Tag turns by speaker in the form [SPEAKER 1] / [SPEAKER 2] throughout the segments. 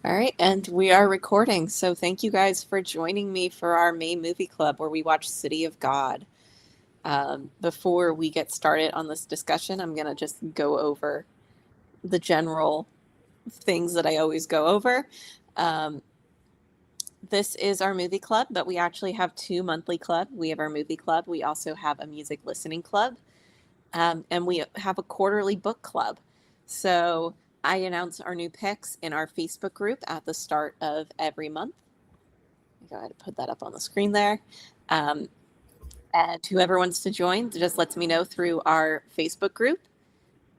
[SPEAKER 1] All right, and we are recording. So thank you guys for joining me for our May movie club where we watch City of God. Before we get started on this discussion, I'm going to just go over the general things that I always go over. This is our movie club, but we actually have two monthly clubs. We have our movie club. We also have a music listening club. And we have a quarterly book club. So I announce our new picks in our Facebook group at the start of every month. Go ahead and put that up on the screen there. And whoever wants to join, just lets me know through our Facebook group,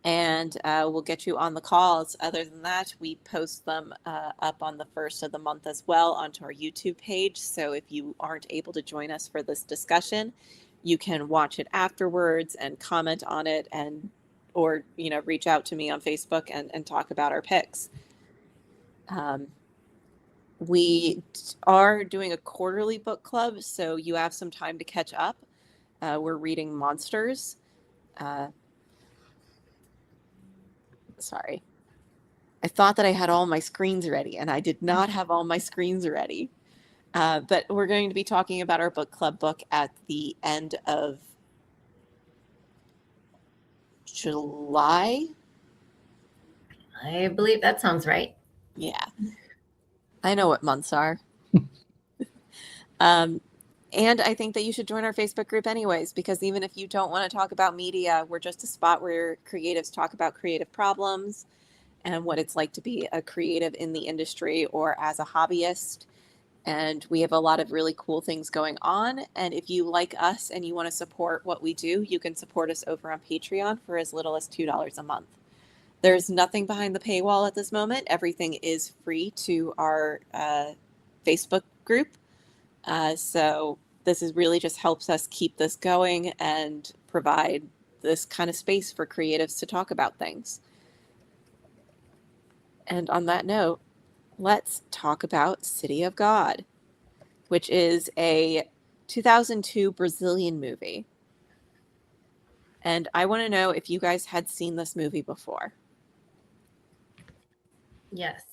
[SPEAKER 1] and we'll get you on the calls. Other than that, we post them up on the first of the month as well onto our YouTube page. So if you aren't able to join us for this discussion, you can watch it afterwards and comment on it, and or reach out to me on Facebook and talk about our picks. We are doing a quarterly book club, so you have some time to catch up. We're reading Monsters. Sorry. I thought that I had all my screens ready, and I did not have all my screens ready. But we're going to be talking about our book club book at the end of July.
[SPEAKER 2] I believe that sounds right.
[SPEAKER 1] Yeah. I know what months are. And I think that you should join our Facebook group anyways, because even if you don't want to talk about media, we're just a spot where creatives talk about creative problems and what it's like to be a creative in the industry or as a hobbyist. And we have a lot of really cool things going on. And if you like us and you want to support what we do, you can support us over on Patreon for as little as $2 a month. There's nothing behind the paywall at this moment. Everything is free to our Facebook group. So this is really just helps us keep this going and provide this kind of space for creatives to talk about things. And on that note, let's talk about City of God, which is a 2002 Brazilian movie. And I want to know if you guys had seen this movie before.
[SPEAKER 2] Yes.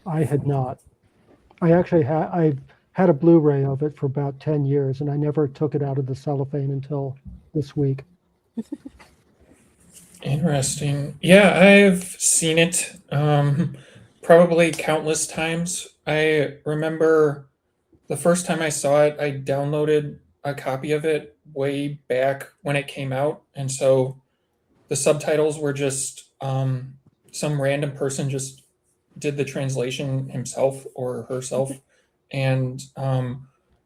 [SPEAKER 3] I had not. I actually I've had a Blu-ray of it for about 10 years, and I never took it out of the cellophane until this week.
[SPEAKER 4] Interesting. Yeah, I've seen it probably countless times. I remember the first time I saw it, I downloaded a copy of it way back when it came out. And so the subtitles were just some random person just did the translation himself or herself. And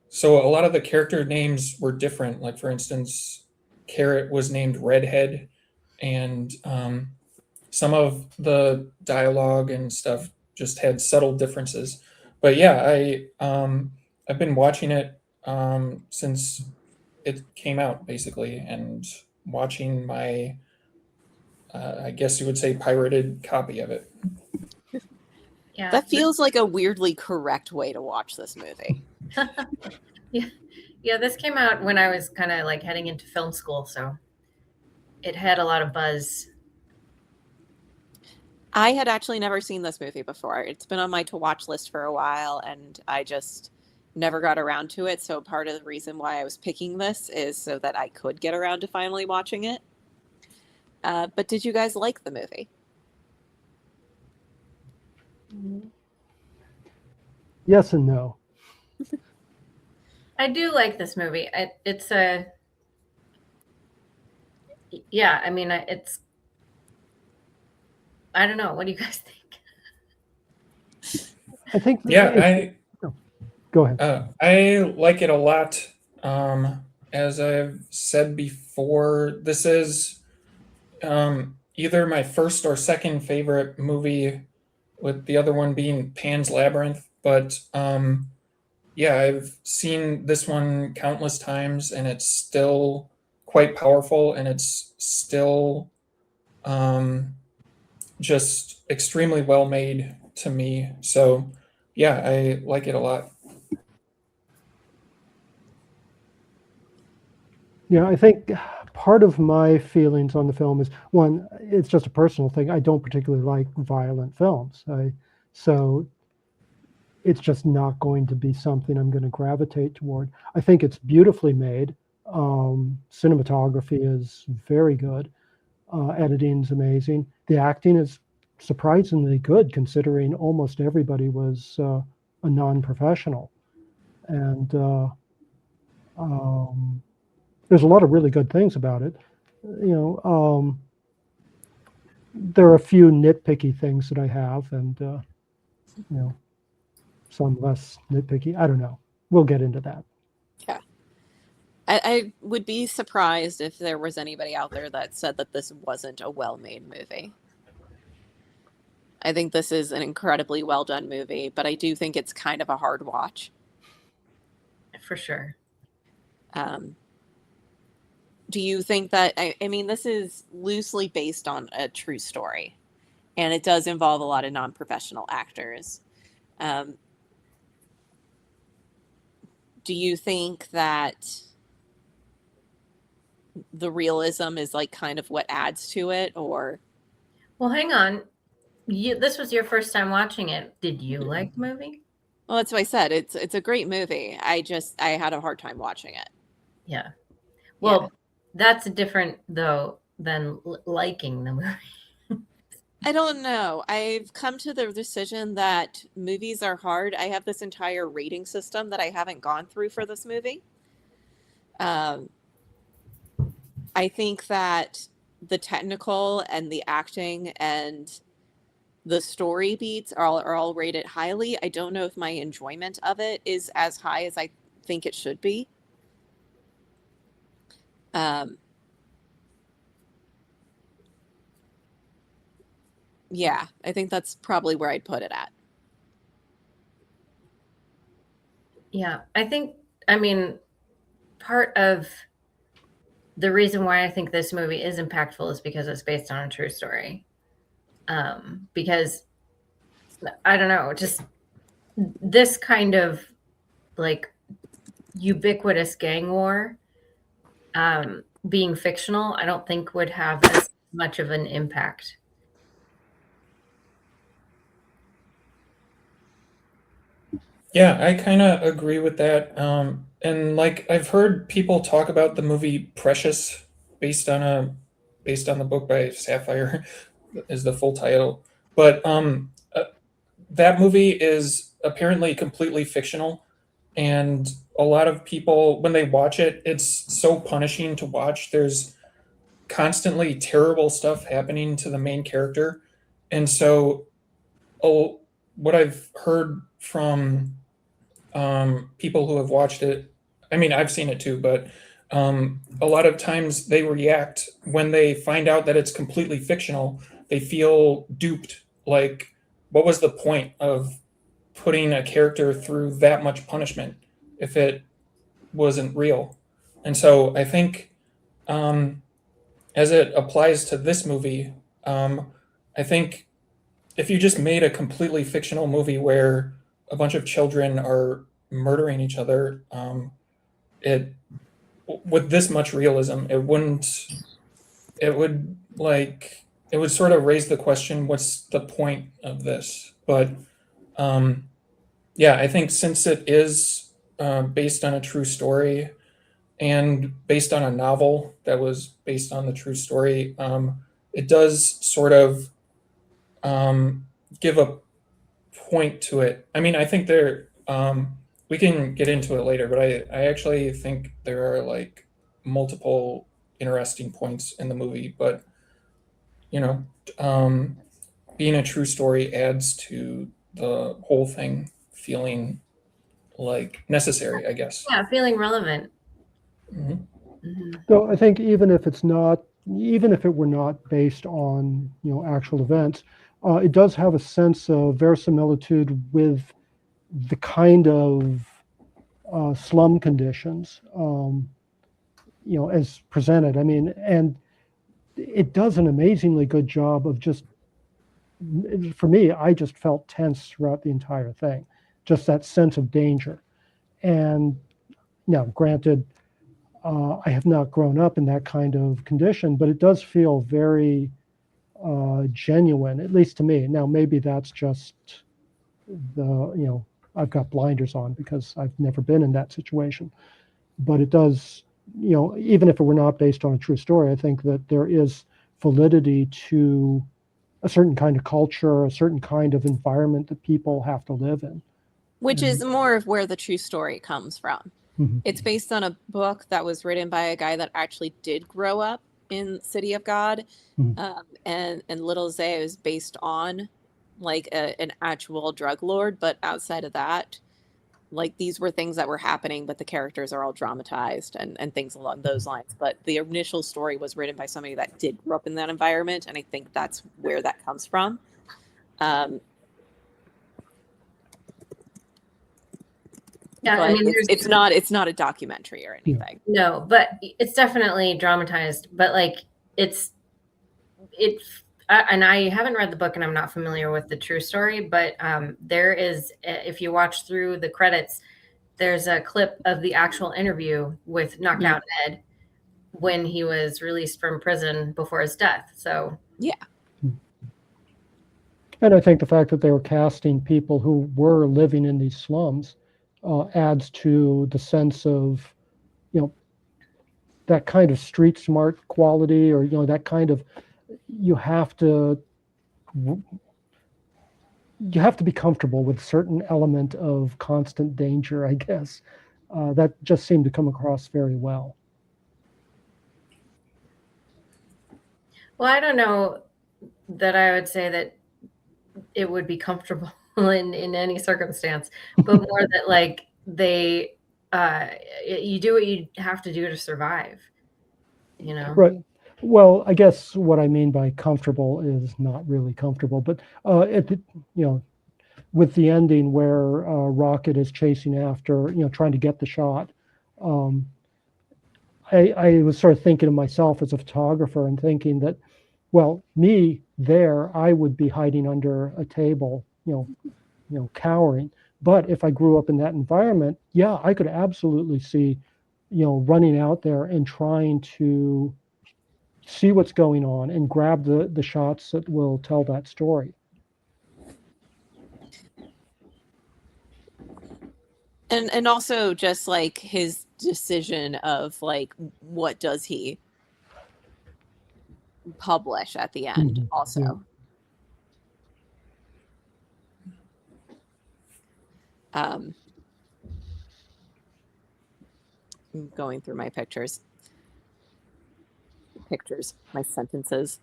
[SPEAKER 4] so a lot of the character names were different. Like, for instance, Carrot was named Redhead, and some of the dialogue and stuff just had subtle differences. But yeah, I've been watching it since it came out, basically, and watching my I guess you would say pirated copy of it.
[SPEAKER 2] Yeah.
[SPEAKER 1] That feels like a weirdly correct way to watch this movie.
[SPEAKER 2] Yeah, this came out when I was kind of like heading into film school, so it had a lot of buzz.
[SPEAKER 1] I had actually never seen this movie before. It's been on my to watch list for a while, and I just never got around to it. So part of the reason why I was picking this is so that I could get around to finally watching it. But did you guys like the movie?
[SPEAKER 3] Yes and no.
[SPEAKER 2] I do like this movie. It's a, yeah, I mean, it's, I don't know. What do you guys think?
[SPEAKER 3] I think.
[SPEAKER 4] Yeah,
[SPEAKER 3] Go ahead.
[SPEAKER 4] I like it a lot. As I've said before, this is either my first or second favorite movie, with the other one being Pan's Labyrinth. But yeah, I've seen this one countless times, and it's still quite powerful, and it's still just extremely well made to me. So yeah, I like it a lot.
[SPEAKER 3] Yeah, I think part of my feelings on the film is, one, it's just a personal thing. I don't particularly like violent films. So it's just not going to be something I'm going to gravitate toward. I think it's beautifully made. Cinematography is very good. Editing's amazing. The acting is surprisingly good, considering almost everybody was a non-professional. And there's a lot of really good things about it. There are a few nitpicky things that I have, and some less nitpicky. I don't know. We'll get into that.
[SPEAKER 1] Yeah. I would be surprised if there was anybody out there that said that this wasn't a well-made movie. I think this is an incredibly well-done movie, but I do think it's kind of a hard watch.
[SPEAKER 2] For sure.
[SPEAKER 1] Do you think that, I mean, this is loosely based on a true story, and it does involve a lot of non-professional actors. Do you think that the realism is like kind of what adds to it, or?
[SPEAKER 2] Well, hang on. This was your first time watching it. Did you like the movie?
[SPEAKER 1] Well, that's what I said. It's a great movie. I had a hard time watching it.
[SPEAKER 2] Yeah. Well, that's different though than liking the movie.
[SPEAKER 1] I don't know. I've come to the decision that movies are hard. I have this entire rating system that I haven't gone through for this movie. I think that the technical and the acting and the story beats are all rated highly. I don't know if my enjoyment of it is as high as I think it should be. Yeah, I think that's probably where I'd put it at.
[SPEAKER 2] Yeah, I mean, part of the reason why I think this movie is impactful is because it's based on a true story. Because I don't know, just this kind of like ubiquitous gang war, being fictional, I don't think would have as much of an impact.
[SPEAKER 4] Yeah, I kind of agree with that. And like I've heard people talk about the movie Precious, based on the book by Sapphire, is the full title. But that movie is apparently completely fictional, and a lot of people, when they watch it, it's so punishing to watch. There's constantly terrible stuff happening to the main character, and so what I've heard from people who have watched it, I mean, I've seen it too, but a lot of times they react when they find out that it's completely fictional. They feel duped. Like, what was the point of putting a character through that much punishment if it wasn't real? And so I think, as it applies to this movie, I think if you just made a completely fictional movie where a bunch of children are murdering each other, it with this much realism, it would sort of raise the question, what's the point of this? But yeah, I think since it is based on a true story and based on a novel that was based on the true story, it does sort of give a point to it. I mean, I think we can get into it later, but I actually think there are like multiple interesting points in the movie, but being a true story adds to the whole thing feeling like necessary, I guess.
[SPEAKER 2] Yeah, feeling relevant.
[SPEAKER 4] Mhm.
[SPEAKER 2] Mm-hmm.
[SPEAKER 3] So I think even if it were not based on actual events, it does have a sense of verisimilitude with the kind of slum conditions, as presented. I mean, and it does an amazingly good job of just, for me, I just felt tense throughout the entire thing, just that sense of danger. And now, granted, I have not grown up in that kind of condition, but it does feel very genuine, at least to me. Now, maybe that's just I've got blinders on because I've never been in that situation. But it does, even if it were not based on a true story, I think that there is validity to a certain kind of culture, a certain kind of environment that people have to live in.
[SPEAKER 1] Which is more of where the true story comes from.
[SPEAKER 3] Mhm.
[SPEAKER 1] It's based on a book that was written by a guy that actually did grow up in City of God.
[SPEAKER 3] Mhm.
[SPEAKER 1] And Little Zay is based on like an actual drug lord, but outside of that, like these were things that were happening, but the characters are all dramatized and things along those lines. But the initial story was written by somebody that did grow up in that environment, and I think that's where that comes from.
[SPEAKER 2] Yeah,
[SPEAKER 1] but
[SPEAKER 2] I mean,
[SPEAKER 1] it's not a documentary or anything.
[SPEAKER 2] No, but it's definitely dramatized. But like and I haven't read the book and I'm not familiar with the true story, but there is, if you watch through the credits, there's a clip of the actual interview with Knockout Ed when he was released from prison before his death. So
[SPEAKER 1] yeah.
[SPEAKER 3] And I think the fact that they were casting people who were living in these slums adds to the sense of, that kind of street smart quality, or, that kind of, you have to be comfortable with a certain element of constant danger, I guess. That just seemed to come across very well.
[SPEAKER 2] Well, I don't know that I would say that it would be comfortable in any circumstance, but more that like they, you do what you have to do to survive,
[SPEAKER 3] Right. Well, I guess what I mean by comfortable is not really comfortable, but with the ending where Rocket is chasing after, trying to get the shot, I was sort of thinking of myself as a photographer and thinking that, well, me there, I would be hiding under a table, cowering. But if I grew up in that environment, yeah, I could absolutely see, running out there and trying to see what's going on and grab the shots that will tell that story.
[SPEAKER 1] And also just like his decision of like, what does he publish at the end also.
[SPEAKER 3] Yeah.
[SPEAKER 1] I'm going through my pictures, my sentences.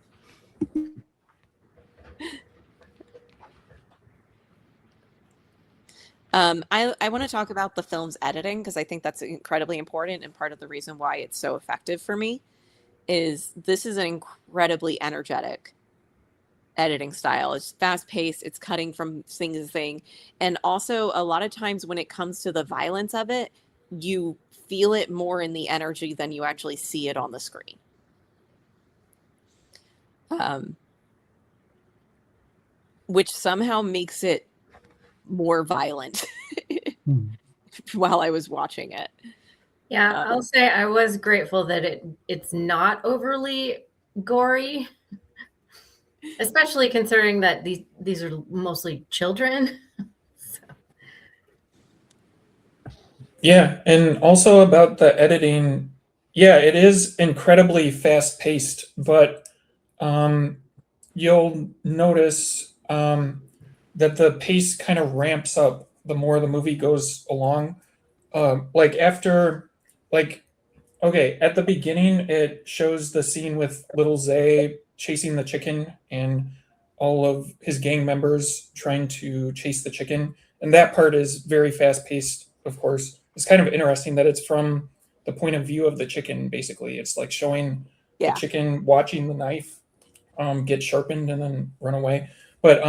[SPEAKER 1] I want to talk about the film's editing because I think that's incredibly important, and part of the reason why it's so effective for me is this is an incredibly energetic editing style. It's fast paced, it's cutting from thing to thing, and also a lot of times when it comes to the violence of it, you feel it more in the energy than you actually see it on the screen. Which somehow makes it more violent while I was watching it.
[SPEAKER 2] Yeah, I'll say I was grateful that it's not overly gory, especially considering that these are mostly children.
[SPEAKER 4] Yeah, and also about the editing, yeah, it is incredibly fast paced, but you'll notice that the pace kind of ramps up the more the movie goes along. Like after, like, okay, at the beginning, it shows the scene with Little Zay chasing the chicken and all of his gang members trying to chase the chicken. And that part is very fast paced, of course. It's kind of interesting that it's from the point of view of the chicken, basically. It's like showing the chicken watching the knife get sharpened and then run away. But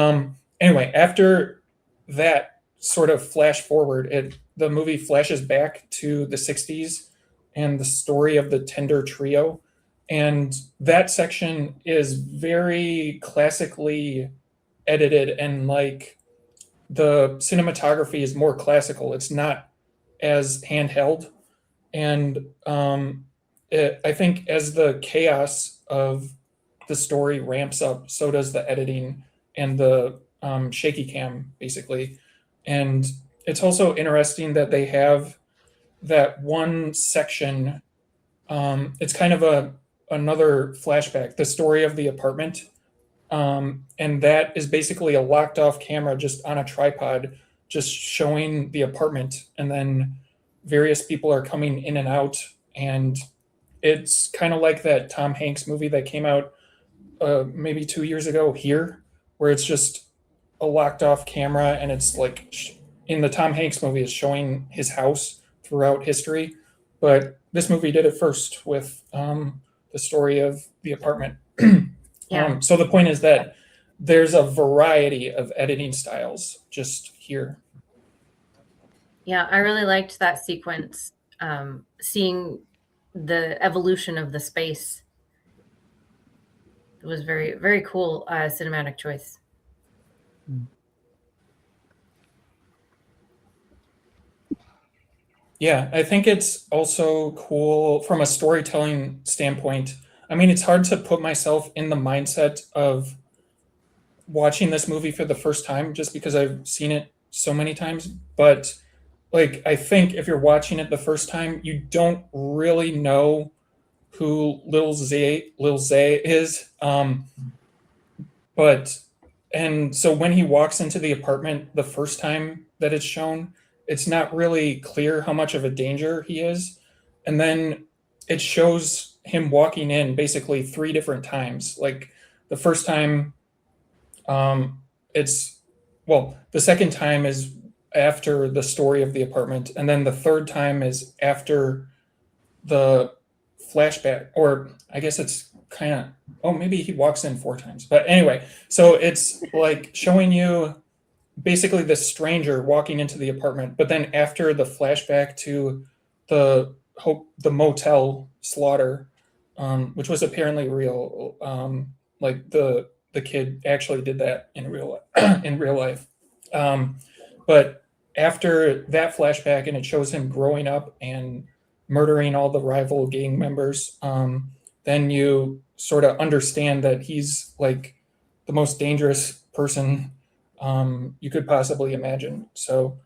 [SPEAKER 4] anyway, after that sort of flash forward, the movie flashes back to the 60s and the story of the Tender Trio. And that section is very classically edited, and like the cinematography is more classical. It's not as handheld. and I think as the chaos of the story ramps up, so does the editing and the shaky cam, basically. And it's also interesting that they have that one section. It's kind of another flashback, the story of the apartment, and that is basically a locked off camera just on a tripod, just showing the apartment, and then various people are coming in and out, and it's kind of like that Tom Hanks movie that came out maybe 2 years ago, Here, where it's just a locked off camera, and it's like in the Tom Hanks movie, it's showing his house throughout history, but this movie did it first with the story of the apartment.
[SPEAKER 2] Yeah.
[SPEAKER 4] So the point is that there's a variety of editing styles just here.
[SPEAKER 2] Yeah, I really liked that sequence, seeing the evolution of the space. It was very, very cool cinematic choice.
[SPEAKER 4] Yeah, I think it's also cool from a storytelling standpoint. I mean, it's hard to put myself in the mindset of watching this movie for the first time just because I've seen it so many times. But like, I think if you're watching it the first time, you don't really know who Lil Zay is. But and so when he walks into the apartment the first time that it's shown, it's not really clear how much of a danger he is. And then it shows him walking in basically three different times. Like the first time, it's well, the second time is after the story of the apartment, and then the third time is after the flashback, or I guess it's kind of, oh, maybe he walks in four times. But anyway, so it's like showing you basically this stranger walking into the apartment, but then after the flashback to the motel slaughter, which was apparently real, like the kid actually did that in real life. But after that flashback, and it shows him growing up and murdering all the rival gang members, then you sort of understand that he's like the most dangerous person you could possibly imagine. So,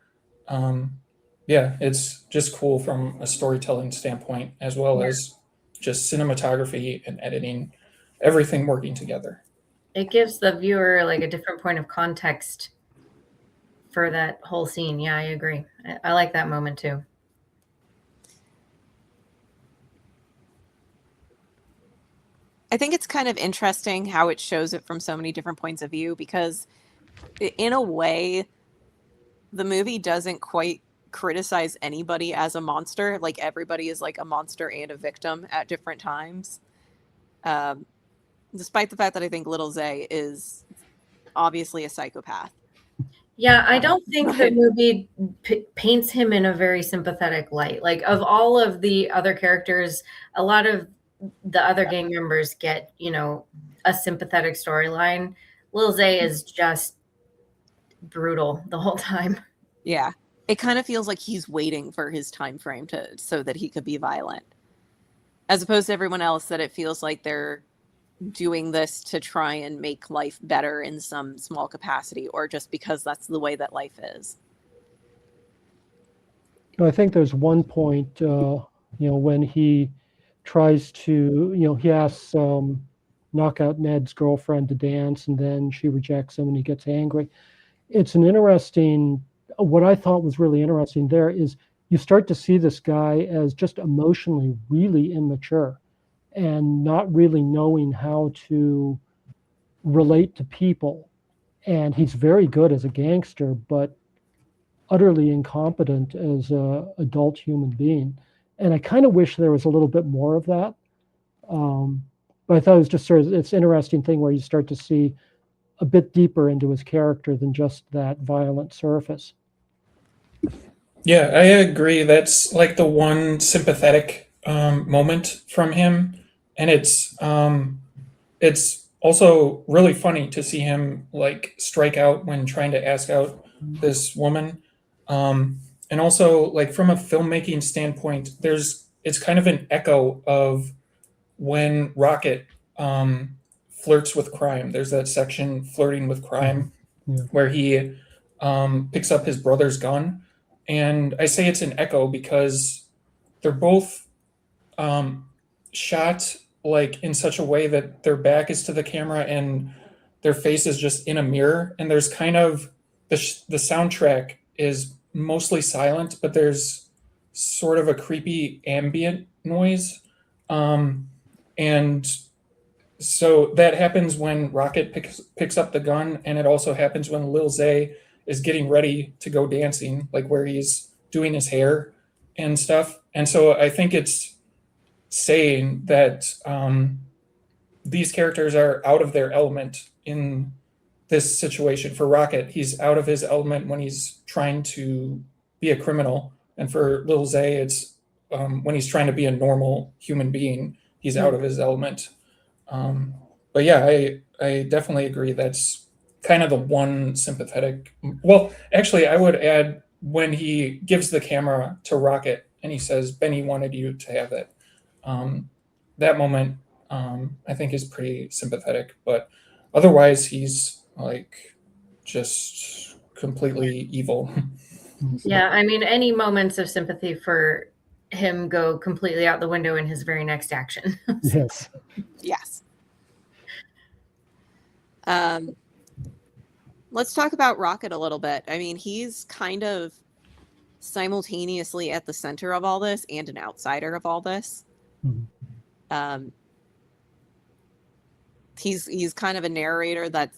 [SPEAKER 4] yeah, it's just cool from a storytelling standpoint, as well as just cinematography and editing, everything working together.
[SPEAKER 2] It gives the viewer like a different point of context for that whole scene. Yeah, I agree. I like that moment too.
[SPEAKER 1] I think it's kind of interesting how it shows it from so many different points of view, because in a way, the movie doesn't quite criticize anybody as a monster. Like everybody is like a monster and a victim at different times. Despite the fact that I think Little Zay is obviously a psychopath.
[SPEAKER 2] Yeah, I don't think the movie paints him in a very sympathetic light. Like of all of the other characters, a lot of the other gang members get, a sympathetic storyline. Lil Zay is just brutal the whole time.
[SPEAKER 1] Yeah. It kind of feels like he's waiting for his time frame so that he could be violent. As opposed to everyone else, that it feels like they're doing this to try and make life better in some small capacity, or just because that's the way that life is.
[SPEAKER 3] I think there's one point, when he tries to, he asks Knockout Ned's girlfriend to dance, and then she rejects him and he gets angry. It's an interesting, what I thought was really interesting there is you start to see this guy as just emotionally really immature and not really knowing how to relate to people. And he's very good as a gangster, but utterly incompetent as an adult human being. And I kind of wish there was a little bit more of that. But I thought it was just sort of, it's an interesting thing where you start to see a bit deeper into his character than just that violent surface.
[SPEAKER 4] Yeah, I agree. That's like the one sympathetic moment from him, and it's also really funny to see him like strike out when trying to ask out this woman. and also like from a filmmaking standpoint, it's kind of an echo of when Rocket flirts with crime. There's that section, flirting with crime,
[SPEAKER 3] Yeah.
[SPEAKER 4] where he picks up his brother's gun, and I say it's an echo because they're both shot like in such a way that their back is to the camera and their face is just in a mirror, and there's kind of the soundtrack is mostly silent, but there's sort of a creepy ambient noise, and so that happens when Rocket picks up the gun, and it also happens when Lil Zay is getting ready to go dancing, like where he's doing his hair and stuff. And so I think it's saying that these characters are out of their element in this situation. For Rocket, he's out of his element when he's trying to be a criminal, and for Lil Zay, it's when he's trying to be a normal human being. He's out of his element. But yeah, I definitely agree. That's kind of the one sympathetic. Well, actually, I would add when he gives the camera to Rocket and he says, "Benny wanted you to have it." That moment, I think, is pretty sympathetic. But otherwise, he's like just completely evil.
[SPEAKER 2] Yeah, I mean, any moments of sympathy for him go completely out the window in his very next action.
[SPEAKER 3] Yes.
[SPEAKER 1] Yes. Let's talk about Rocket a little bit. I mean, he's kind of simultaneously at the center of all this and an outsider of all this.
[SPEAKER 3] Mhm.
[SPEAKER 1] He's kind of a narrator that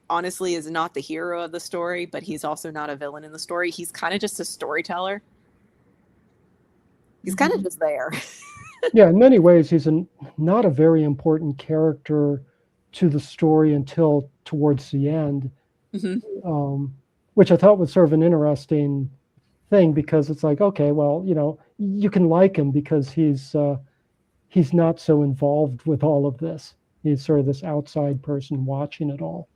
[SPEAKER 1] honestly is not the hero of the story, but he's also not a villain in the story. He's kind of just a storyteller. He's kind of just there.
[SPEAKER 3] Yeah, in many ways, he's not a very important character to the story until towards the end, which I thought was sort of an interesting thing, because it's like, okay, well, you can like him because he's not so involved with all of this. He's sort of this outside person watching it all.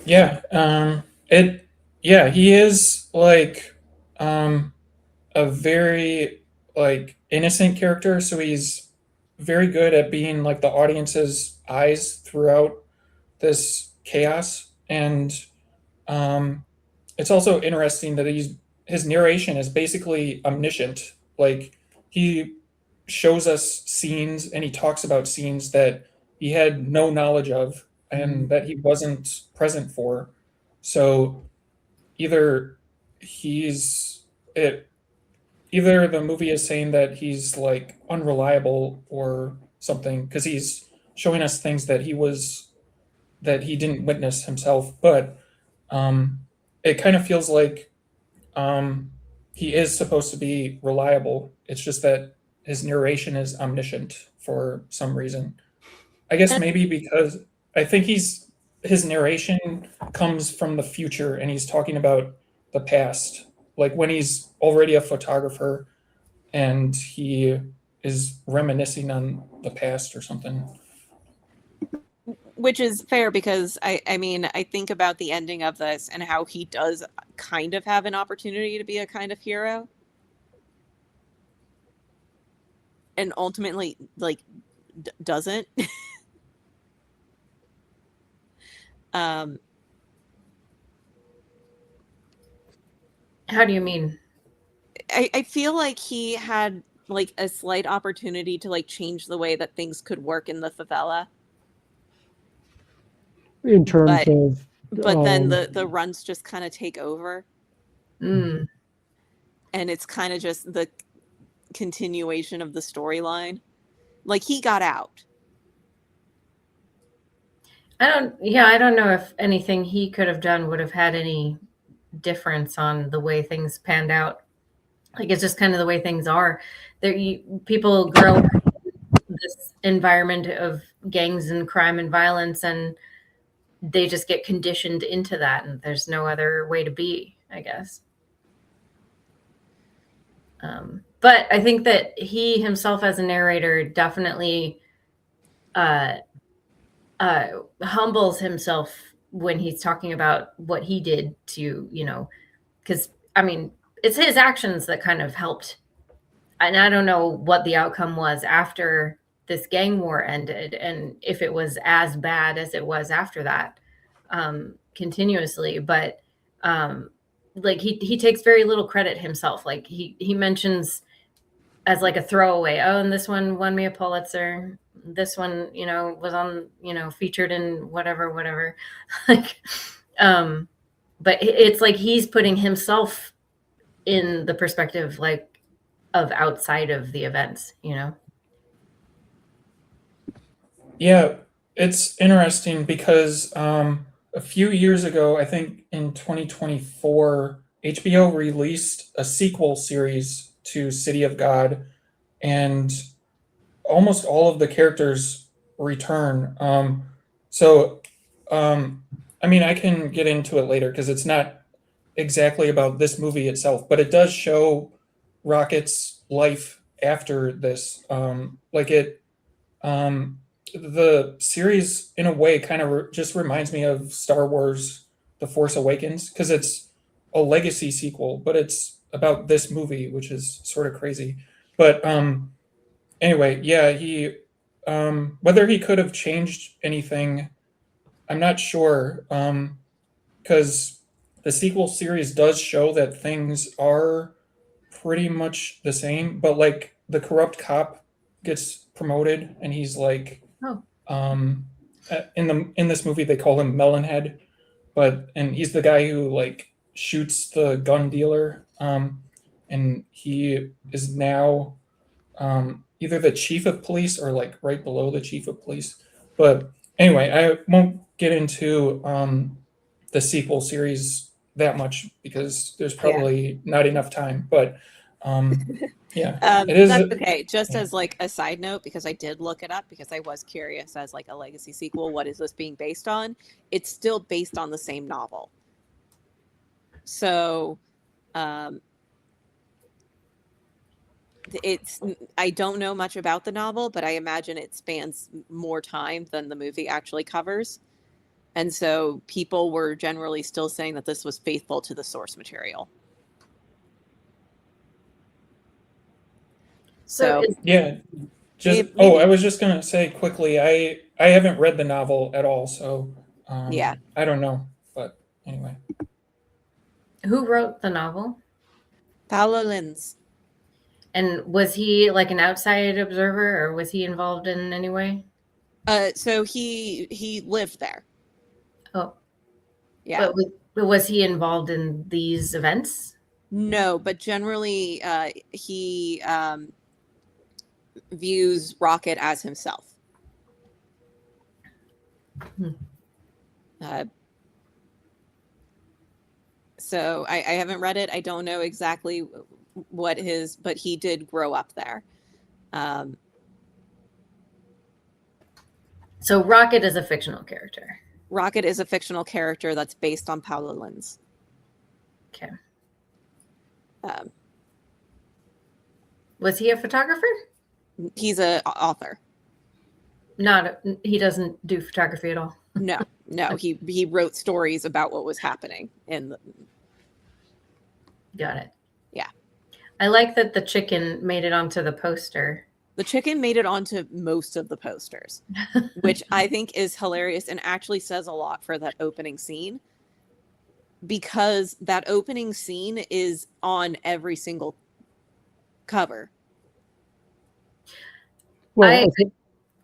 [SPEAKER 4] Yeah, he is like a very like innocent character, so he's very good at being like the audience's eyes throughout this chaos. And it's also interesting that his narration is basically omniscient. Like he shows us scenes and he talks about scenes that he had no knowledge of and that he wasn't present for. So either he's it either the movie is saying that he's like unreliable or something, because he's showing us things that he didn't witness himself. But it kind of feels like he is supposed to be reliable. It's just that his narration is omniscient for some reason. I guess maybe because I think his narration comes from the future and he's talking about the past, like when he's already a photographer and he is reminiscing on the past or something.
[SPEAKER 1] Which is fair, because I mean, I think about the ending of this and how he does kind of have an opportunity to be a kind of hero. And ultimately, like, doesn't.
[SPEAKER 2] How do you mean?
[SPEAKER 1] I feel like he had like a slight opportunity to like change the way that things could work in the favela.
[SPEAKER 3] In terms of,
[SPEAKER 1] but then the runs just kind of take over, and it's kind of just the continuation of the storyline. Like, he got out.
[SPEAKER 2] I don't know if anything he could have done would have had any difference on the way things panned out. Like, it's just kind of the way things are. People grow up in this environment of gangs and crime and violence, and they just get conditioned into that, and there's no other way to be, I guess. But I think that he himself as a narrator definitely humbles himself when he's talking about what he did to, you know, because I mean, it's his actions that kind of helped. And I don't know what the outcome was after this gang war ended, and if it was as bad as it was after that, continuously. But like he takes very little credit himself. Like he mentions as like a throwaway, oh, and this one won me a Pulitzer. This one, you know, was on, you know, featured in whatever. Like, but it's like he's putting himself in the perspective, like, of outside of the events, you know?
[SPEAKER 4] Yeah, it's interesting because a few years ago, I think in 2024, HBO released a sequel series to City of God, and almost all of the characters return. So, I mean, I can get into it later because it's not exactly about this movie itself, but it does show Rocket's life after this. The series, in a way, kind of just reminds me of Star Wars The Force Awakens because it's a legacy sequel, but it's about this movie, which is sort of crazy. But anyway, yeah, he whether he could have changed anything, I'm not sure. Because the sequel series does show that things are pretty much the same, but like the corrupt cop gets promoted, and he's like,
[SPEAKER 2] Oh,
[SPEAKER 4] in this movie they call him Melonhead, and he's the guy who like shoots the gun dealer, and he is now either the chief of police or like right below the chief of police. But anyway, I won't get into the sequel series that much because there's probably not enough time. But yeah, it is.
[SPEAKER 1] That's okay. Just
[SPEAKER 4] yeah.
[SPEAKER 1] as like a side note, because I did look it up because I was curious as like a legacy sequel, what is this being based on? It's still based on the same novel. So it's I don't know much about the novel, but I imagine it spans more time than the movie actually covers. And so people were generally still saying that this was faithful to the source material. So
[SPEAKER 2] it's,
[SPEAKER 4] Just
[SPEAKER 1] maybe,
[SPEAKER 4] I was just gonna say quickly, I haven't read the novel at all, so
[SPEAKER 1] yeah.
[SPEAKER 4] I don't know. But anyway,
[SPEAKER 2] who wrote the novel?
[SPEAKER 1] Paulo Lins.
[SPEAKER 2] And was he like an outside observer, or was he involved in any way?
[SPEAKER 1] So he lived there.
[SPEAKER 2] Oh,
[SPEAKER 1] Yeah.
[SPEAKER 2] but was he involved in these events?
[SPEAKER 1] No, but generally he views Rocket as himself. So I haven't read it. I don't know exactly but he did grow up there.
[SPEAKER 2] So Rocket is a fictional character.
[SPEAKER 1] Rocket is a fictional character that's based on Paulo Lins.
[SPEAKER 2] Okay. Was he a photographer?
[SPEAKER 1] He's an author.
[SPEAKER 2] He doesn't do photography at all.
[SPEAKER 1] No, he wrote stories about what was happening in the.
[SPEAKER 2] Got it.
[SPEAKER 1] Yeah.
[SPEAKER 2] I like that the chicken made it onto the poster.
[SPEAKER 1] The chicken made it onto most of the posters, which I think is hilarious and actually says a lot for that opening scene, because that opening scene is on every single cover.
[SPEAKER 3] Well,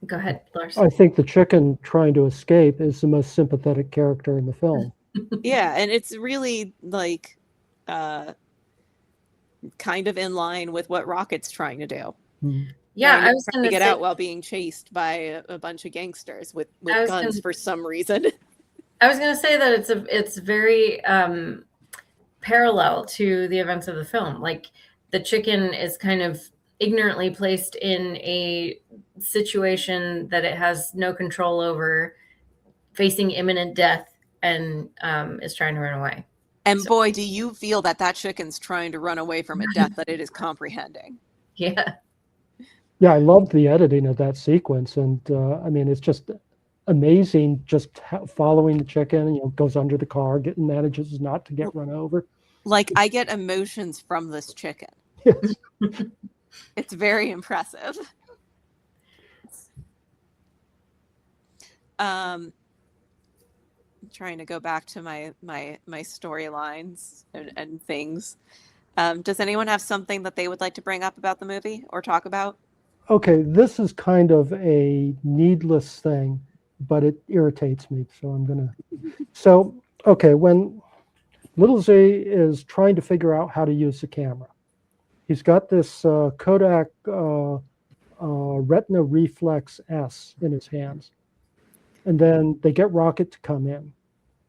[SPEAKER 2] Go ahead, Lars.
[SPEAKER 3] I think the chicken trying to escape is the most sympathetic character in the film.
[SPEAKER 1] Yeah, and it's really like kind of in line with what Rocket's trying to do.
[SPEAKER 2] Yeah, I was
[SPEAKER 1] trying
[SPEAKER 2] going
[SPEAKER 1] to get out while being chased by a bunch of gangsters with guns for some reason.
[SPEAKER 2] I was going to say that it's very parallel to the events of the film. Like the chicken is kind of ignorantly placed in a situation that it has no control over, facing imminent death, and is trying to run away.
[SPEAKER 1] And boy, do you feel that chicken's trying to run away from a death that it is comprehending.
[SPEAKER 2] Yeah.
[SPEAKER 3] Yeah, I loved the editing of that sequence, and I mean, it's just amazing just following the chicken, goes under the car, manages not to get run over.
[SPEAKER 1] Like, I get emotions from this chicken.
[SPEAKER 3] Yes.
[SPEAKER 1] It's very impressive. Trying to go back to my storylines and things. Does anyone have something that they would like to bring up about the movie or talk about?
[SPEAKER 3] Okay, this is kind of a needless thing, but it irritates me, so I'm gonna. So, okay, when Little Z is trying to figure out how to use the camera, he's got this Kodak Retina Reflex S in his hands, and then they get Rocket to come in,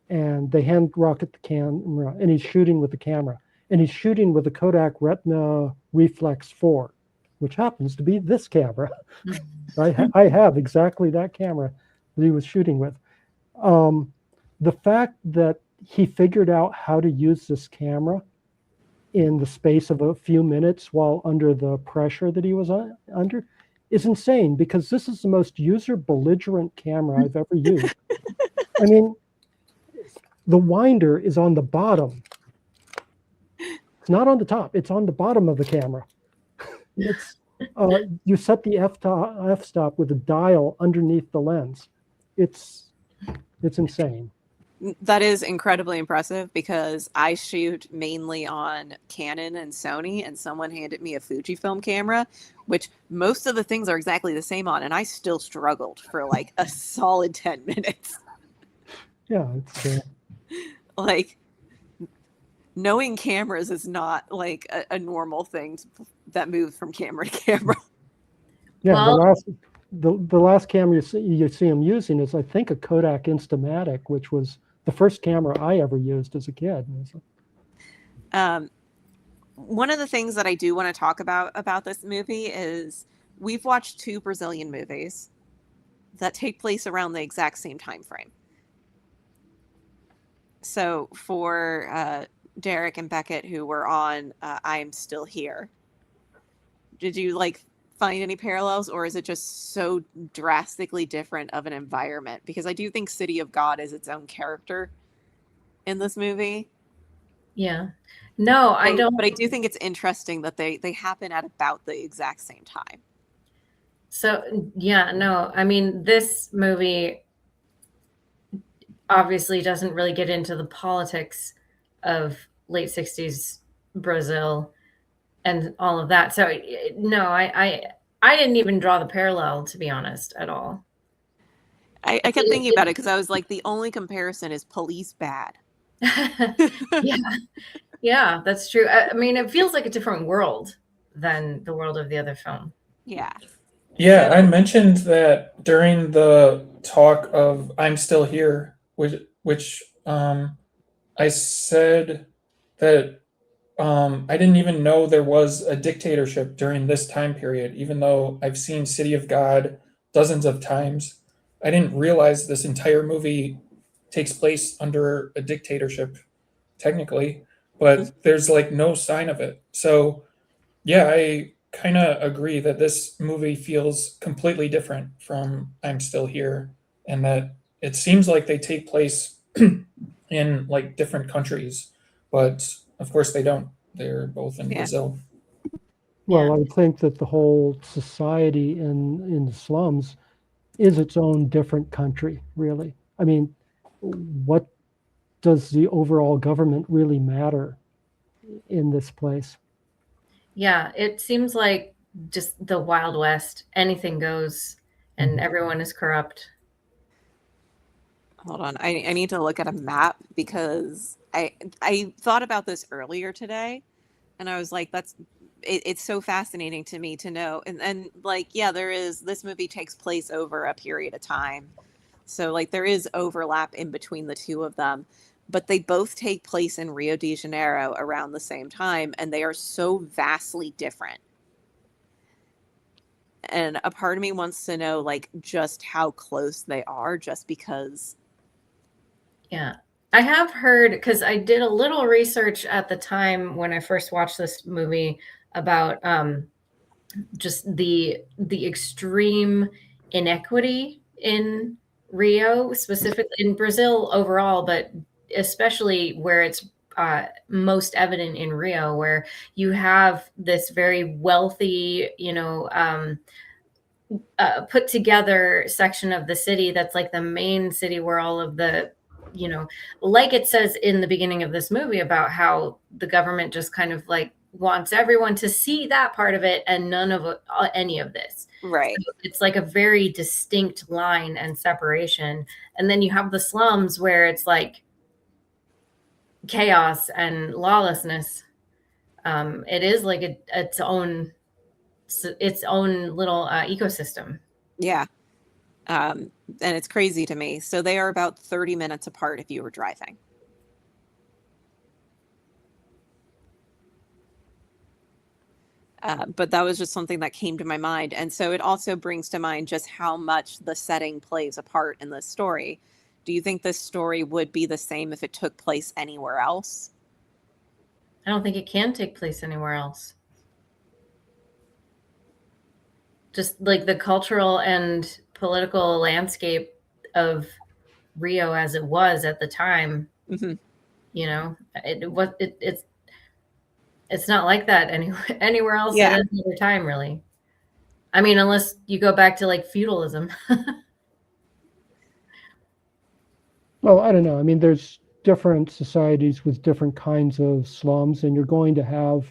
[SPEAKER 3] and they hand Rocket the camera, and he's shooting with the camera, and he's shooting with the Kodak Retina Reflex 4, which happens to be this camera. I have exactly that camera that he was shooting with. The fact that he figured out how to use this camera in the space of a few minutes while under the pressure that he was under is insane, because this is the most user belligerent camera I've ever used. I mean, the winder is on the bottom. It's not on the top. It's on the bottom of the camera. It's you set the f-stop with a dial underneath the lens. It's insane.
[SPEAKER 1] That is incredibly impressive, because I shoot mainly on Canon and Sony, and someone handed me a Fujifilm camera, which most of the things are exactly the same on, and I still struggled for like a solid 10 minutes.
[SPEAKER 3] Yeah, it's
[SPEAKER 1] Like, knowing cameras is not like a normal thing that moves from camera to camera.
[SPEAKER 3] yeah.
[SPEAKER 2] Well-
[SPEAKER 3] The last camera you see him using is, I think, a Kodak Instamatic, which was the first camera I ever used as a kid.
[SPEAKER 1] One of the things that I do want to talk about this movie is we've watched 2 Brazilian movies that take place around the exact same time frame. So for Derek and Beckett, who were on I Am Still Here, did you like find any parallels, or is it just so drastically different of an environment? Because I do think City of God is its own character in this movie.
[SPEAKER 2] Yeah. No, I don't.
[SPEAKER 1] But I do think it's interesting that they happen at about the exact same time.
[SPEAKER 2] So, yeah, no, I mean, this movie obviously doesn't really get into the politics of late 60s Brazil and all of that. So, no, I didn't even draw the parallel, to be honest, at all.
[SPEAKER 1] I kept thinking about it because I was like, the only comparison is Police bad.
[SPEAKER 2] Yeah. Yeah, that's true. I mean, it feels like a different world than the world of the other film.
[SPEAKER 1] Yeah.
[SPEAKER 4] Yeah, I mentioned that during the talk of I'm Still Here, which I said that I didn't even know there was a dictatorship during this time period, even though I've seen City of God dozens of times. I didn't realize this entire movie takes place under a dictatorship, technically, but there's like no sign of it. So, yeah, I kind of agree that this movie feels completely different from I'm Still Here, and that it seems like they take place in like different countries, but of course they don't. They're both in
[SPEAKER 1] Yeah.
[SPEAKER 4] Brazil.
[SPEAKER 3] Well, I would think that the whole society in the slums is its own different country, really. I mean, what does the overall government really matter in this place?
[SPEAKER 2] Yeah, it seems like just the Wild West. Anything goes, and everyone is corrupt.
[SPEAKER 1] Hold on. I need to look at a map, because I thought about this earlier today, and I was like, it's so fascinating to me to know. And like, yeah, this movie takes place over a period of time. So like there is overlap in between the two of them, but they both take place in Rio de Janeiro around the same time, and they are so vastly different. And a part of me wants to know like just how close they are, just because.
[SPEAKER 2] Yeah. I have heard, because I did a little research at the time when I first watched this movie about just the extreme inequity in Rio, specifically in Brazil overall, but especially where it's most evident in Rio, where you have this very wealthy, put together section of the city that's like the main city where all of the, like it says in the beginning of this movie about how the government just kind of like wants everyone to see that part of it and none of any of this.
[SPEAKER 1] Right.
[SPEAKER 2] So it's like a very distinct line and separation. And then you have the slums where it's like chaos and lawlessness. It is like its own little ecosystem.
[SPEAKER 1] Yeah. And it's crazy to me. So they are about 30 minutes apart if you were driving. But that was just something that came to my mind. And so it also brings to mind just how much the setting plays a part in this story. Do you think this story would be the same if it took place anywhere else?
[SPEAKER 2] I don't think it can take place anywhere else. Just like the cultural and political landscape of Rio as it was at the time,
[SPEAKER 1] Mm-hmm.
[SPEAKER 2] It's not like that anywhere else
[SPEAKER 1] Yeah.
[SPEAKER 2] at any other time, really. I mean, unless you go back to like feudalism.
[SPEAKER 3] Well, I don't know. I mean, there's different societies with different kinds of slums, and you're going to have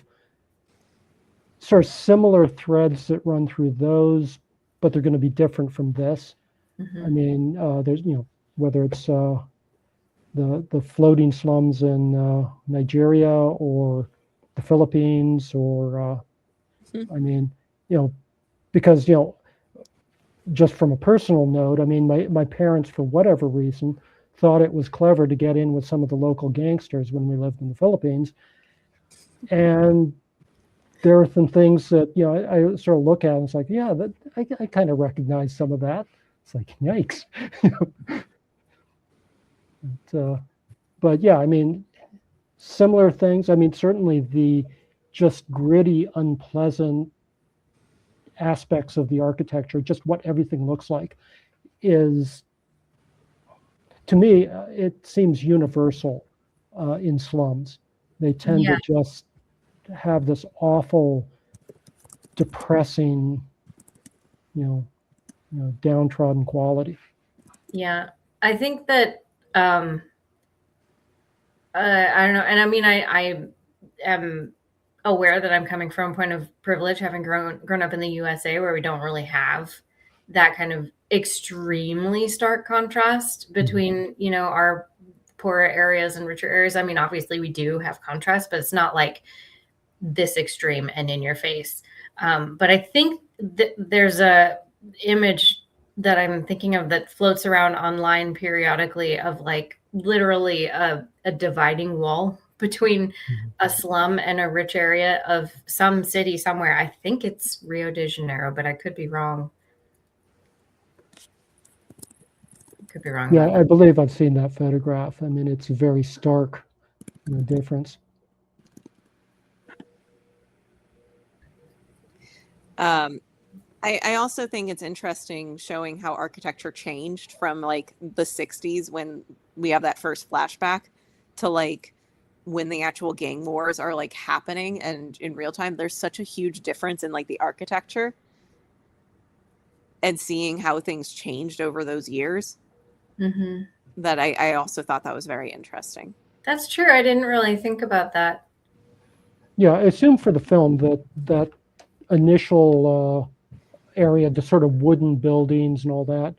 [SPEAKER 3] sort of similar threads that run through those, but they're going to be different from this. I mean, there's, whether it's the floating slums in Nigeria or the Philippines, or I mean, because just from a personal note, I mean, my parents, for whatever reason, thought it was clever to get in with some of the local gangsters when we lived in the Philippines, and there are some things that I sort of look at and it's like, yeah, that I kind of recognize some of that. It's like, yikes. But yeah, I mean, similar things. I mean, certainly the just gritty, unpleasant aspects of the architecture, just what everything looks like, is, to me, it seems universal in slums. They tend to just have this awful, depressing, downtrodden quality.
[SPEAKER 2] Yeah, I think that I don't know, and I mean, I am aware that I'm coming from a point of privilege, having grown up in the USA, where we don't really have that kind of extremely stark contrast between our poorer areas and richer areas. I mean, obviously we do have contrast, but it's not like this extreme and in your face. But I think there's a image that I'm thinking of that floats around online periodically of like literally a dividing wall between a slum and a rich area of some city somewhere. I think it's Rio de Janeiro, but I could be wrong. Could be wrong.
[SPEAKER 3] Yeah, I believe I've seen that photograph. I mean, it's a very stark difference.
[SPEAKER 1] I also think it's interesting showing how architecture changed from like the 60s when we have that first flashback to like when the actual gang wars are like happening and in real time. There's such a huge difference in like the architecture and seeing how things changed over those years that I also thought that was very interesting.
[SPEAKER 2] That's true. I didn't really think about that.
[SPEAKER 3] Yeah, I assume for the film that initial area, the sort of wooden buildings and all that,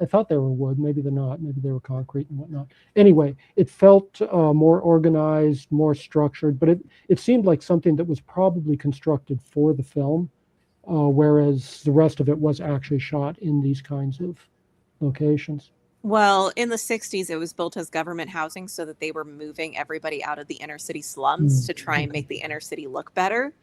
[SPEAKER 3] I thought they were wood. Maybe they're not. Maybe they were concrete and whatnot. Anyway, it felt more organized, more structured, but it seemed like something that was probably constructed for the film, whereas the rest of it was actually shot in these kinds of locations.
[SPEAKER 1] Well, in the 60s, it was built as government housing so that they were moving everybody out of the inner city slums to try and make the inner city look better.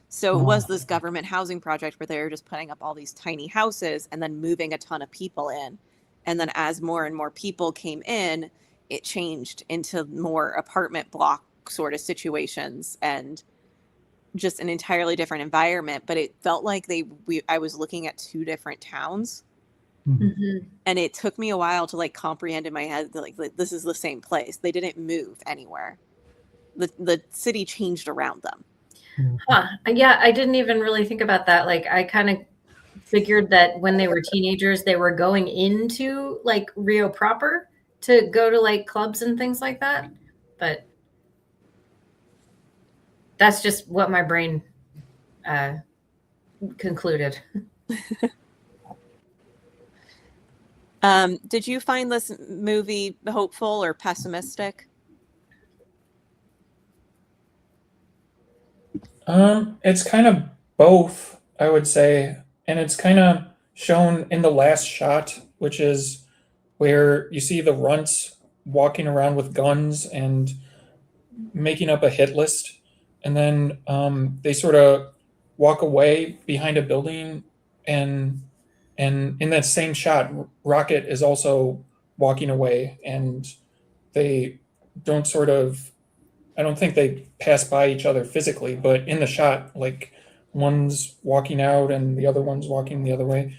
[SPEAKER 1] So it was this government housing project where they were just putting up all these tiny houses and then moving a ton of people in. And then as more and more people came in, it changed into more apartment block sort of situations and just an entirely different environment. But it felt like I was looking at two different towns.
[SPEAKER 2] Mhm.
[SPEAKER 1] And it took me a while to like comprehend in my head that like this is the same place. They didn't move anywhere. The city changed around them.
[SPEAKER 2] Huh. Yeah, I didn't even really think about that. Like, I kind of figured that when they were teenagers, they were going into like Rio proper to go to like clubs and things like that. But that's just what my brain concluded.
[SPEAKER 1] Did you find this movie hopeful or pessimistic?
[SPEAKER 4] It's kind of both, I would say, and it's kind of shown in the last shot, which is where you see the runts walking around with guns and making up a hit list, and then they sort of walk away behind a building, and in that same shot, Rocket is also walking away, and they don't sort of I don't think they pass by each other physically, but in the shot, like one's walking out and the other one's walking the other way.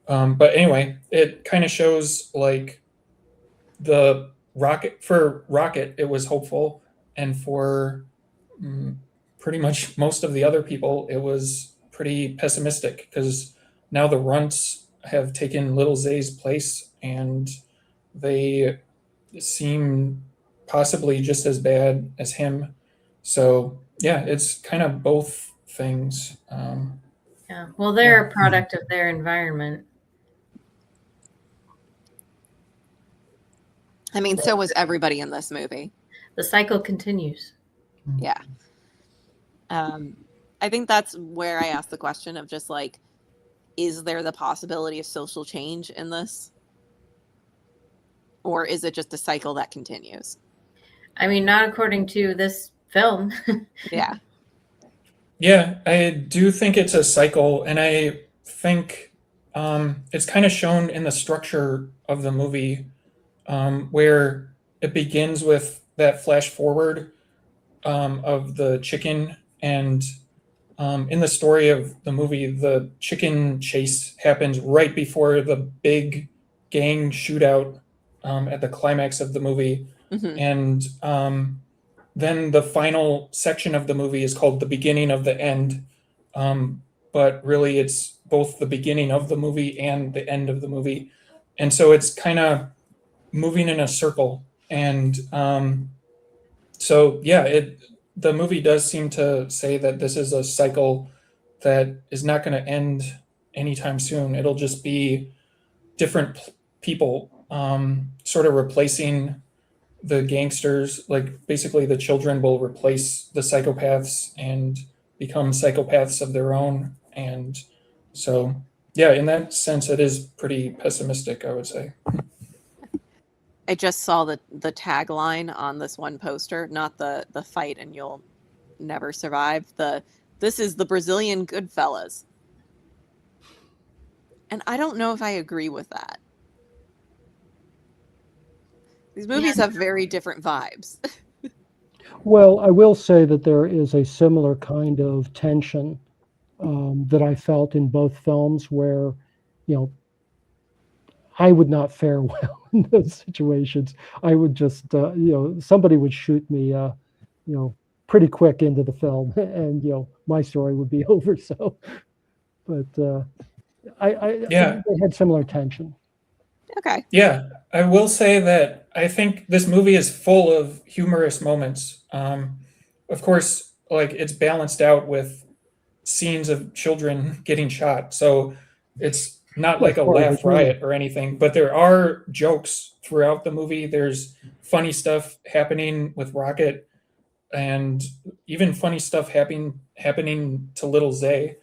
[SPEAKER 4] But anyway, it kind of shows like the Rocket, it was hopeful, and for mm, pretty much most of the other people, it was pretty pessimistic because now the runts have taken Little Zay's place, and they seem possibly just as bad as him. So yeah, it's kind of both things.
[SPEAKER 2] Yeah. Well, they're a product of their environment.
[SPEAKER 1] I mean, so was everybody in this movie.
[SPEAKER 2] The cycle continues.
[SPEAKER 1] Yeah. I think that's where I asked the question of just like, is there the possibility of social change in this? Or is it just a cycle that continues?
[SPEAKER 2] I mean, not according to this film.
[SPEAKER 1] Yeah.
[SPEAKER 4] Yeah, I do think it's a cycle, and I think it's kind of shown in the structure of the movie, where it begins with that flash forward of the chicken, and in the story of the movie, the chicken chase happens right before the big gang shootout at the climax of the movie,
[SPEAKER 1] Hmm.
[SPEAKER 4] and then the final section of the movie is called the beginning of the end, but really it's both the beginning of the movie and the end of the movie, and so it's kind of moving in a circle, and so yeah, the movie does seem to say that this is a cycle that is not going to end anytime soon. It'll just be different people sort of replacing the gangsters. Like basically, the children will replace the psychopaths and become psychopaths of their own. And so, yeah, in that sense, it is pretty pessimistic, I would say.
[SPEAKER 1] I just saw the tagline on this one poster, not the fight and you'll never survive. This is the Brazilian Goodfellas. And I don't know if I agree with that. These movies have very different vibes.
[SPEAKER 3] Well, I will say that there is a similar kind of tension that I felt in both films where, you know, I would not fare well in those situations. I would just, somebody would shoot me, pretty quick into the film, and my story would be over. So, but
[SPEAKER 4] Yeah.
[SPEAKER 3] they had similar tension.
[SPEAKER 1] Okay.
[SPEAKER 4] Yeah, I will say that I think this movie is full of humorous moments. Of course, like it's balanced out with scenes of children getting shot, so it's not like a laugh riot or anything. But there are jokes throughout the movie. There's funny stuff happening with Rocket, and even funny stuff happening to Little Zay.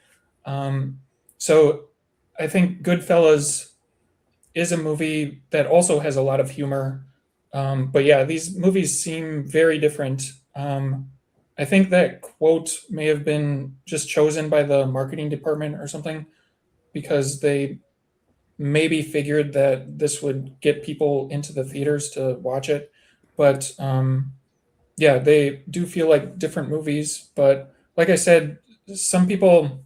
[SPEAKER 4] So I think Goodfellas is a movie that also has a lot of humor. But yeah, these movies seem very different. I think that quote may have been just chosen by the marketing department or something because they maybe figured that this would get people into the theaters to watch it. But yeah, they do feel like different movies. But like I said, some people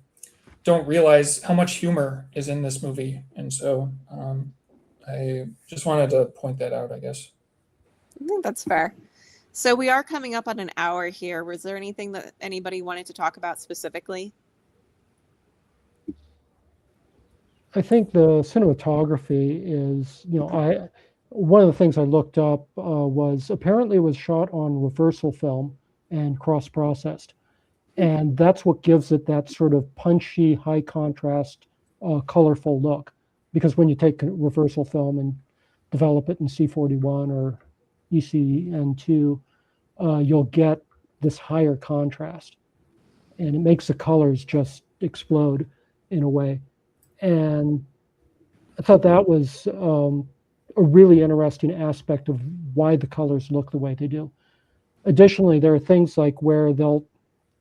[SPEAKER 4] don't realize how much humor is in this movie, and so I just wanted to point that out, I guess.
[SPEAKER 1] I think that's fair. So we are coming up on an hour here. Was there anything that anybody wanted to talk about specifically?
[SPEAKER 3] I think the cinematography is, one of the things I looked up was apparently it was shot on reversal film and cross-processed. And that's what gives it that sort of punchy, high contrast, colorful look. Because when you take reversal film and develop it in C41 or ECN2, you'll get this higher contrast. And it makes the colors just explode in a way. And I thought that was a really interesting aspect of why the colors look the way they do. Additionally, there are things like where they'll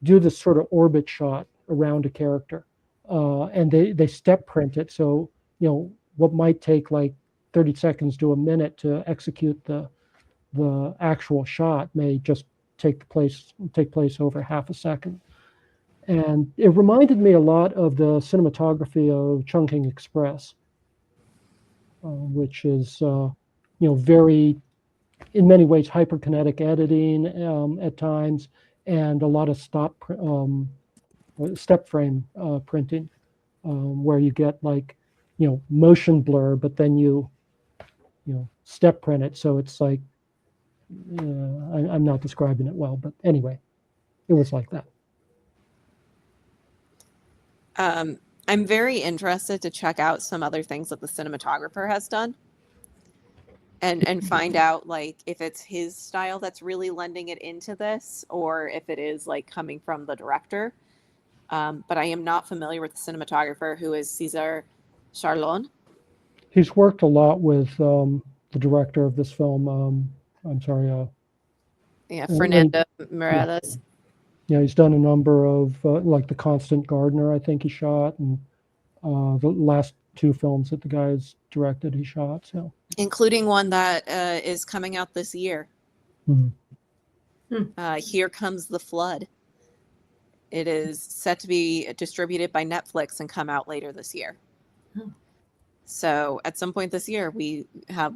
[SPEAKER 3] do this sort of orbit shot around a character, and they step print it. So, what might take like 30 seconds to a minute to execute the actual shot may just take place over half a second. And it reminded me a lot of the cinematography of Chungking Express, which is, very, in many ways, hyperkinetic editing at times, and a lot of step frame printing, where you get like, motion blur, but then you step print it. So it's like, I'm not describing it well, but anyway, it was like that.
[SPEAKER 1] I'm very interested to check out some other things that the cinematographer has done and find out like if it's his style that's really lending it into this or if it is like coming from the director. But I am not familiar with the cinematographer, who is Cesar Charlon.
[SPEAKER 3] He's worked a lot with the director of this film. I'm sorry.
[SPEAKER 1] Fernando Mireles.
[SPEAKER 3] Yeah, he's done a number of like The Constant Gardener, I think he shot, and the last two films that the guy's directed, he shot. So,
[SPEAKER 1] including one that is coming out this year. Here Comes the Flood. It is set to be distributed by Netflix and come out later this year. So at some point this year, we have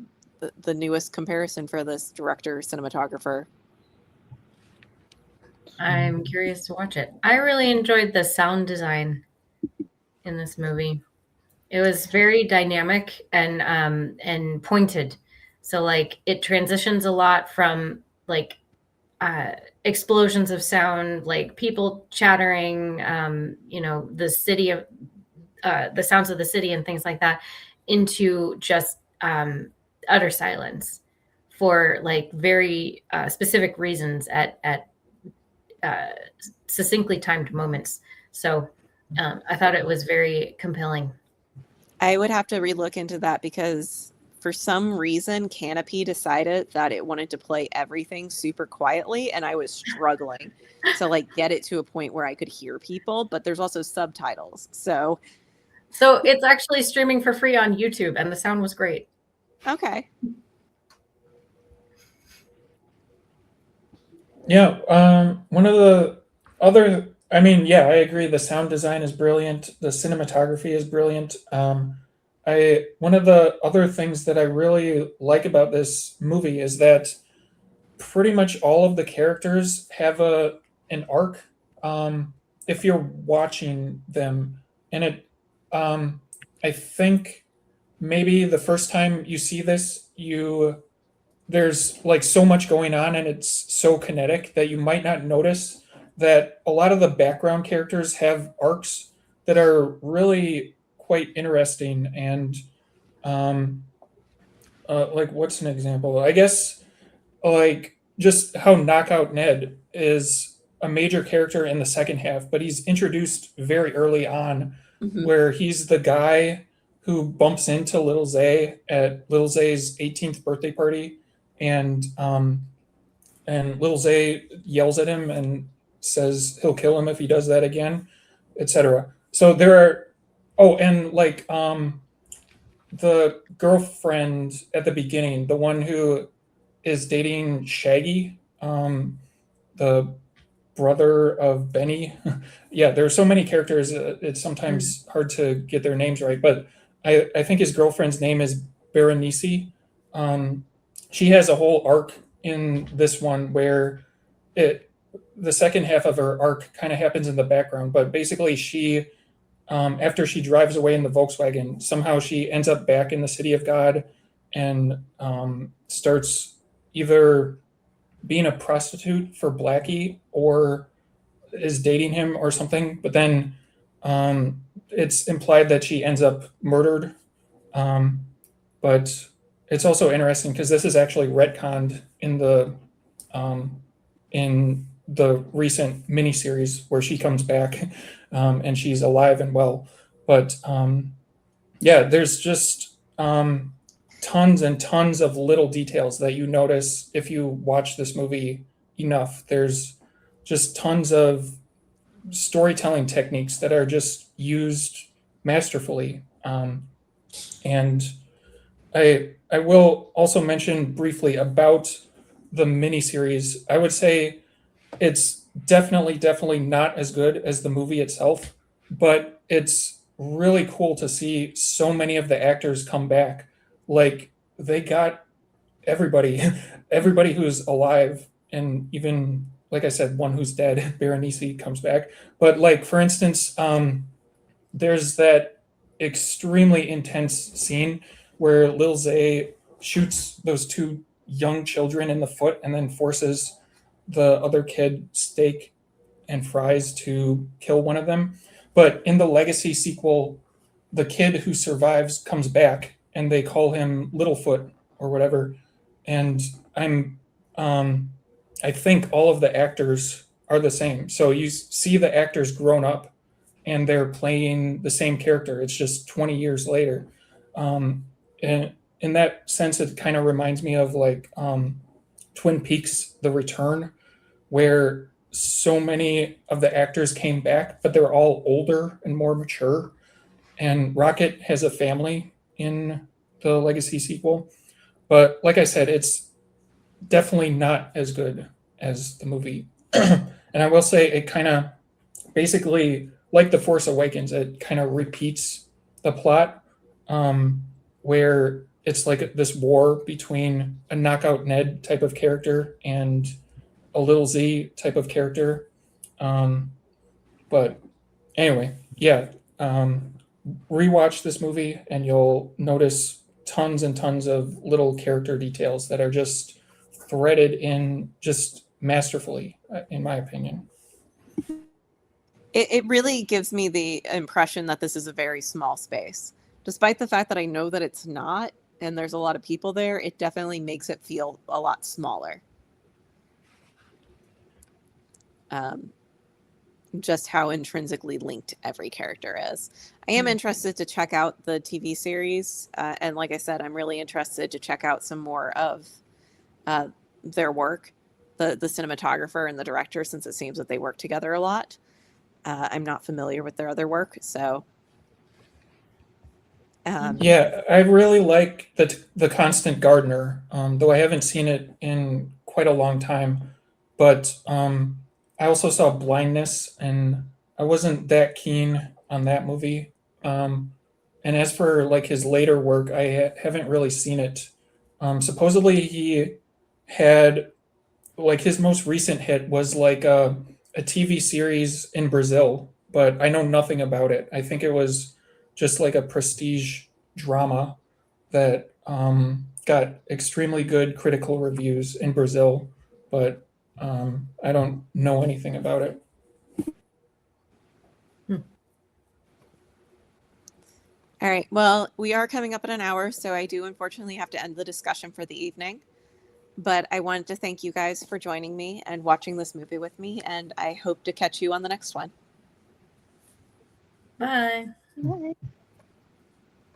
[SPEAKER 1] the newest comparison for this director cinematographer.
[SPEAKER 2] I'm curious to watch it. I really enjoyed the sound design in this movie. It was very dynamic and pointed. So like it transitions a lot from like explosions of sound, like people chattering, the city of the sounds of the city and things like that, into just utter silence for like very specific reasons at succinctly timed moments. So I thought it was very compelling.
[SPEAKER 1] I would have to relook into that because for some reason Canopy decided that it wanted to play everything super quietly, and I was struggling to like get it to a point where I could hear people, but there's also subtitles. So
[SPEAKER 2] it's actually streaming for free on YouTube, and the sound was great.
[SPEAKER 1] Okay.
[SPEAKER 4] Yeah, one of the other, I mean, yeah, I agree. The sound design is brilliant. The cinematography is brilliant. One of the other things that I really like about this movie is that pretty much all of the characters have an arc. If you're watching them, and I think maybe the first time you see this, there's like so much going on and it's so kinetic that you might not notice that a lot of the background characters have arcs that are really quite interesting. And like, what's an example? I guess like just how Knockout Ned is a major character in the second half, but he's introduced very early on, where he's the guy who bumps into Little Zay at Little Zay's 18th birthday party, and Little Zay yells at him and says he'll kill him if he does that again, etc. So there are, and like the girlfriend at the beginning, the one who is dating Shaggy, the brother of Benny. Yeah, there are so many characters. It's sometimes hard to get their names right, but I think his girlfriend's name is Berenice. Um, she has a whole arc in this one where it the second half of her arc kind of happens in the background, but basically she after she drives away in the Volkswagen, somehow she ends up back in the city of God and starts either being a prostitute for Blackie or is dating him or something. But then it's implied that she ends up murdered. Um, but it's also interesting because this is actually retconned um, in the recent miniseries where she comes back and she's alive and well. But yeah, there's just tons and tons of little details that you notice if you watch this movie enough. There's just tons of storytelling techniques that are just used masterfully. And I will also mention briefly about the miniseries. I would say it's definitely not as good as the movie itself, but it's really cool to see so many of the actors come back. Like they got everybody, everybody who's alive, and even like I said, one who's dead, Berenice comes back. But like for instance, there's that extremely intense scene where Lil Zay shoots those two young children in the foot and then forces the other kid, Steak and Fries, to kill one of them. But in the Legacy sequel, the kid who survives comes back and they call him Littlefoot or whatever. And I'm I think all of the actors are the same. So you see the actors grown up and they're playing the same character. It's just 20 years later. And in that sense, it kind of reminds me of like Twin Peaks: The Return, where so many of the actors came back, but they're all older and more mature. And Rocket has a family in the Legacy sequel. But like I said, it's definitely not as good as the movie. And I will say it kind of basically, like The Force Awakens, it kind of repeats the plot where it's like this war between a Knockout Ned type of character and a Little Z type of character. But anyway, yeah, rewatch this movie and you'll notice tons and tons of little character details that are just threaded in just masterfully, in my opinion.
[SPEAKER 1] It really gives me the impression that this is a very small space. Despite the fact that I know that it's not, and there's a lot of people there, it definitely makes it feel a lot smaller. Just how intrinsically linked every character is. I am interested to check out the TV series. And like I said, I'm really interested to check out some more of their work, the cinematographer and the director, since it seems that they work together a lot. I'm not familiar with their other work, so.
[SPEAKER 4] Yeah, I really like the Constant Gardener, though I haven't seen it in quite a long time. But I also saw Blindness, and I wasn't that keen on that movie. And as for like his later work, I haven't really seen it. Supposedly, he had like his most recent hit was like a TV series in Brazil, but I know nothing about it. I think it was just like a prestige drama that got extremely good critical reviews in Brazil, but I don't know anything about it.
[SPEAKER 1] All right. Well, we are coming up at an hour, so I do unfortunately have to end the discussion for the evening. But I wanted to thank you guys for joining me and watching this movie with me, and I hope to catch you on the next one.
[SPEAKER 2] Bye.
[SPEAKER 1] Bye.